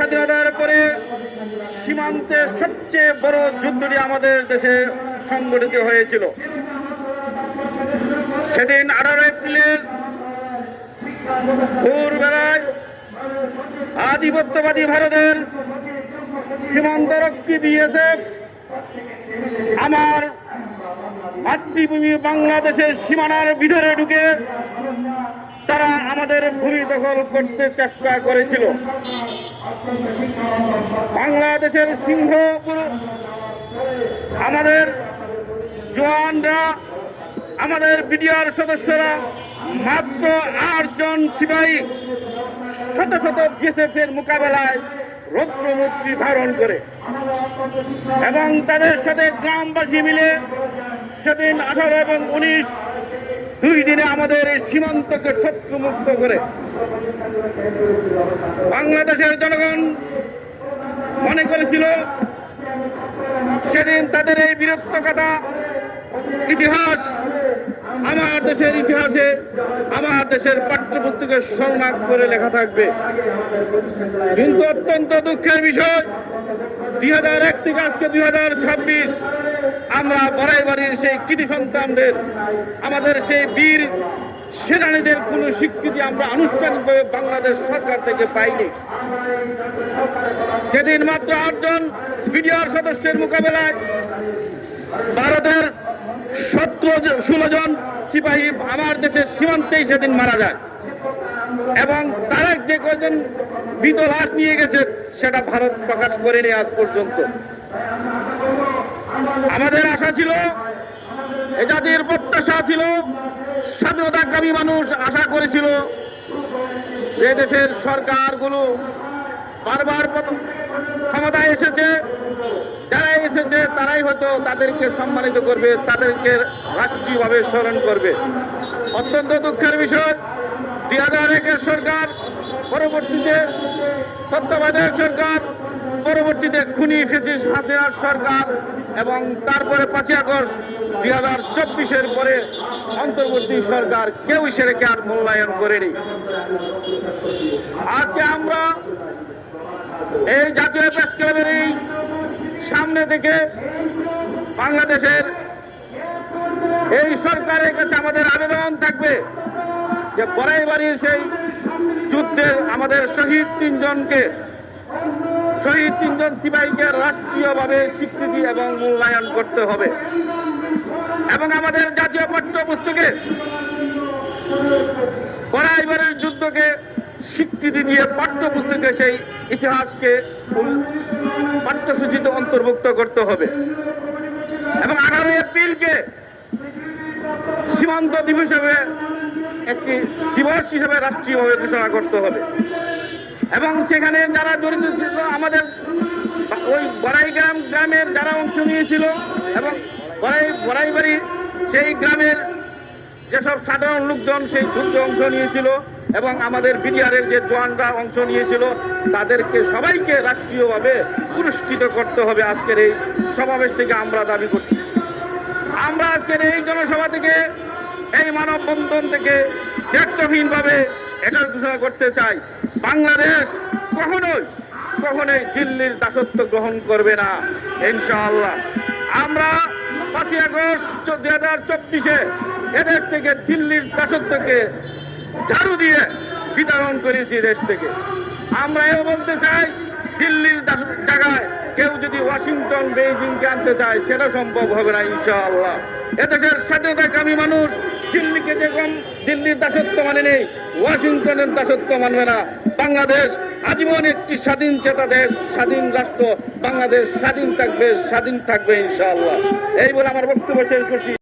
স্বাধীনতার পরে সীমান্তের সবচেয়ে বড় যুদ্ধটি আমাদের দেশে সংগঠিত হয়েছিল। সেদিন 18 এপ্রিলের ভোরবেলায় আধিপত্যবাদী ভারতের সীমান্তরক্ষী বিএসএফ আমার মাতৃভূমি বাংলাদেশের সীমানার ভিতরে ঢুকে তারা আমাদের ভূমি দখল করতে চেষ্টা করেছিল। বাংলাদেশের সিংহপুর আমাদের জওয়ানরা, আমাদের বিডিআর সদস্যরা, মাত্র 8 জন সিপাহী শত শত বিএসএফ এর মোকাবেলায় রৌদ্রমূর্তি ধারণ করে এবং তাদের সাথে গ্রামবাসী মিলে সেদিন 18 এবং 19 দুই দিনে আমাদের এই সীমান্তকে শত্রুমুক্ত করে বাংলাদেশের জনগণ মনে করেছিল সেদিন তাদের এই বীরত্বগাথা ইতিহাস আমার দেশের ইতিহাসে, আমার দেশের পাঠ্যপুস্তকে স্মরণ করে লেখা থাকবে। কিন্তু অত্যন্ত দুঃখের বিষয়, 2001 থেকে আজকে 2026 আমরা বাড়ির সেই কৃতি সন্তানদের, আমাদের সেই বীর সেনানীদের কোনো স্বীকৃতি আমরা আনুষ্ঠানিকভাবে বাংলাদেশ সরকার থেকে পাইনি। সেদিন মাত্র 8 জন বিডিআর সদস্যের মোকাবেলায় ভারতের 16 জন সিপাহী আমার দেশের সীমান্তেই সেদিন মারা যায় এবং তারা যে কয়জন মৃত লাশ নিয়ে গেছে সেটা ভারত প্রকাশ করেনি আজ পর্যন্ত। আমাদের আশা ছিল, এ জাতির প্রত্যাশা ছিল, স্বাধীনতাকামী মানুষ আশা করেছিল যে দেশের সরকারগুলো বারবার ক্ষমতায় এসেছে, যারা এসেছে তারাই হয়তো তাদেরকে সম্মানিত করবে, তাদেরকে রাষ্ট্রীয়ভাবে স্মরণ করবে। অত্যন্ত দুঃখের বিষয়, 2001-এর সরকার, পরবর্তীতে তত্ত্বাবধায়ক সরকার, পরবর্তীতে খুনি ফ্যাসিস্ট হাসিনার সরকার এবং তারপরে 5ই আগস্ট 2024-এর পরে অন্তর্বর্তী সরকার কেউ সেটাকে আর মূল্যায়ন করেনি। আজকে আমরা এই জাতীয় প্রেস ক্লাবের এই সামনে থেকে বাংলাদেশের এই সরকারের কাছে আমাদের আবেদন থাকবে যে বাড়ির সেই যুদ্ধের আমাদের শহীদ 3 জন সিপাহীকে রাষ্ট্রীয়ভাবে স্বীকৃতি এবং মূল্যায়ন করতে হবে এবং আমাদের জাতীয় পাঠ্যপুস্তকে বাড়ির যুদ্ধকে স্বীকৃতি দিয়ে পাঠ্যপুস্তকে সেই ইতিহাসকে পাঠ্যসূচিতে অন্তর্ভুক্ত করতে হবে এবং 18 এপ্রিলকে সীমান্ত দিবস হিসেবে একটি দিবস হিসেবে রাষ্ট্রীয়ভাবে ঘোষণা করতে হবে এবং সেখানে যারা জড়িত ছিল, আমাদের ওই গ্রামের যারা অংশ নিয়েছিল এবং বাড়ি সেই গ্রামের যেসব সাধারণ লোকজন সেই যুদ্ধে অংশ নিয়েছিল এবং আমাদের বিডিআরের যে জওয়ানরা অংশ নিয়েছিল তাদেরকে সবাইকে রাষ্ট্রীয়ভাবে পুরস্কৃত করতে হবে। আজকের এই সমাবেশ থেকে আমরা দাবি করছি, আমরা আজকের এই জনসভা থেকে, এই মানববন্ধন থেকে দায়িত্বহীনভাবে এটার ঘোষণা করতে চাই, বাংলাদেশ কখনোই দিল্লির দাসত্ব গ্রহণ করবে না ইনশাআল্লাহ। আমরা 5ই আগস্ট 2024-এ এদেশ থেকে দিল্লির দাসত্বকে ঝাড়ু দিয়ে বিতরণ করেছি দেশ থেকে। আমরা এও বলতে চাই, দিল্লির জায়গায় কেউ যদি ওয়াশিংটন বেইজিংকে আনতে চায় সেটা সম্ভব হবে না ইনশাআল্লাহ। এদেশের স্বাধীনতাকামী মানুষ দিল্লিকে যেরকম দিল্লির দাসত্ব মানে নেই, ওয়াশিংটনের দাসত্ব মানবে না। বাংলাদেশ আজীবন একটি স্বাধীন চেতা দেশ, স্বাধীন রাষ্ট্র। বাংলাদেশ স্বাধীন থাকবে ইনশাআল্লাহ। এই বলে আমার বক্তব্য শেষ করছি।